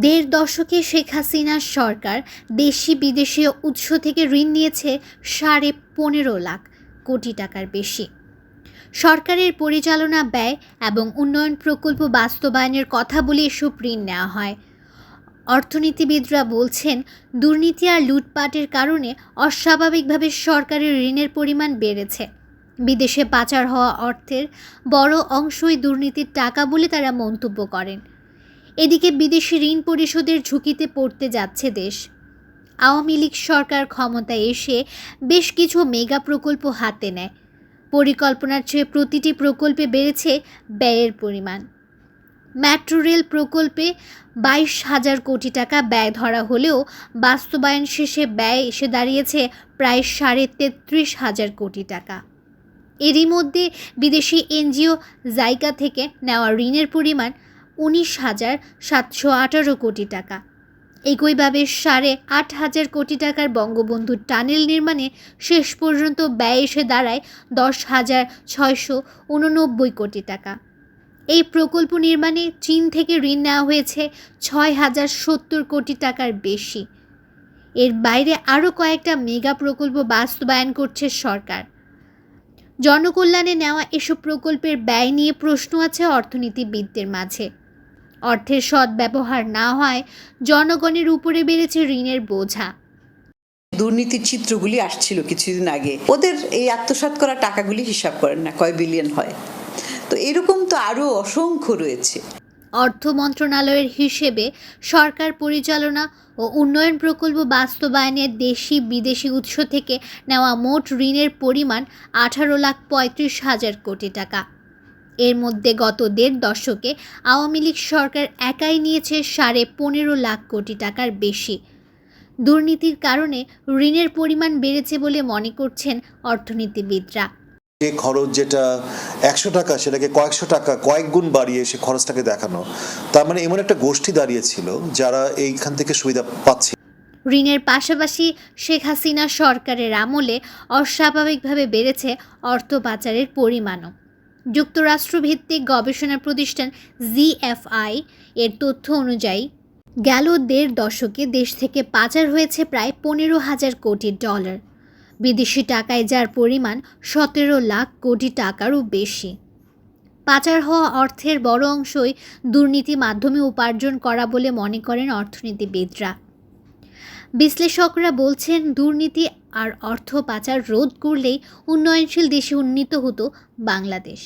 দেড় দশকে শেখ হাসিনার সরকার দেশি বিদেশি উৎস থেকে ঋণ নিয়েছে 15.5 কোটি টাকার বেশি। সরকারের পরিচালনা ব্যয় এবং উন্নয়ন প্রকল্প বাস্তবায়নের কথা বলে এসব ঋণ নেওয়া হয়। অর্থনীতিবিদরা বলছেন, দুর্নীতি আর লুটপাটের কারণে অস্বাভাবিকভাবে সরকারের ঋণের পরিমাণ বেড়েছে। বিদেশে পাচার হওয়া অর্থের বড় অংশই দুর্নীতির টাকা বলে তারা মন্তব্য করেন। এদিকে বিদেশি ঋণ পরিশোধের ঝুঁকিতে পড়তে যাচ্ছে দেশ। আওয়ামী লীগ সরকার ক্ষমতায় এসে বেশ কিছু মেগা প্রকল্প হাতে নেয়। পরিকল্পনার চেয়ে প্রতিটি প্রকল্পে বেড়েছে ব্যয়ের পরিমাণ। মেট্রো রেল প্রকল্পে 22,000 কোটি টাকা ব্যয় ধরা হলেও বাস্তবায়ন শেষে ব্যয় এসে দাঁড়িয়েছে প্রায় 33,500 কোটি টাকা। এরই মধ্যে বিদেশি এনজিও জাইকা থেকে নেওয়া ঋণের পরিমাণ 19,718 কোটি টাকা। একইভাবে 8,500 কোটি টাকার বঙ্গবন্ধু টানেল নির্মাণে শেষ পর্যন্ত ব্যয় এসে দাঁড়ায় 10,689 কোটি টাকা। এই প্রকল্প নির্মাণে চীন থেকে ঋণ নেওয়া হয়েছে 6,070 কোটি টাকার বেশি। এর বাইরে আরও কয়েকটা মেগা প্রকল্প বাস্তবায়ন করছে সরকার। জনকল্যাণে নেওয়া এসব প্রকল্পের ব্যয় নিয়ে প্রশ্ন আছে অর্থনীতিবিদদের মাঝে। অর্থের সদ্ব্যবহার না হয় জনগণের উপরে বেড়েছে ঋণের বোঝা। দুর্নীতির চিত্রগুলি আসছিল কিছুদিন আগে, ওদের এই আত্মসাৎ করা টাকাগুলি হিসাব করেন না কয় বিলিয়ন হয়। তো এরকম তো আরও অসংখ্য রয়েছে। অর্থ মন্ত্রণালয়ের হিসেবে সরকার পরিচালনা ও উন্নয়ন প্রকল্প বাস্তবায়নে দেশি বিদেশি উৎস থেকে নেওয়া মোট ঋণের পরিমাণ 18,35,000 কোটি টাকা। এর মধ্যে গত দেড় দশকে আওয়ামী লীগ সরকার একাই নিয়েছে 15.5 কোটি টাকার বেশি। দুর্নীতির কারণে ঋণের পরিমাণ বেড়েছে বলে মনে করছেন অর্থনীতিবিদরা। যে খরচ যেটা 100 টাকা সেটাকে কয়েকশো টাকা কয়েক গুণ বাড়িয়ে সে খরচটাকে দেখানো, তার মানে এমন একটা গোষ্ঠী দাঁড়িয়েছিল যারা এইখান থেকে সুবিধা পাচ্ছে। ঋণের পাশাপাশি শেখ হাসিনা সরকারের আমলে অস্বাভাবিকভাবে বেড়েছে অর্থ পাচারের পরিমাণও। যুক্তরাষ্ট্রভিত্তিক গবেষণা প্রতিষ্ঠান জিএফআই এর তথ্য অনুযায়ী গেল দেড় দশকে দেশ থেকে পাচার হয়েছে প্রায় 15,000 কোটি ডলার। বিদেশি টাকায় যার পরিমাণ 17 লাখ কোটি টাকারও বেশি। পাচার হওয়া অর্থের বড় অংশই দুর্নীতি মাধ্যমে উপার্জন করা বলে মনে করেন অর্থনীতিবিদরা। বিশ্লেষকরা বলছেন, দুর্নীতি আর অর্থ পাচার রোধ করলেই উন্নয়নশীল দেশে উন্নীত হতো বাংলাদেশ।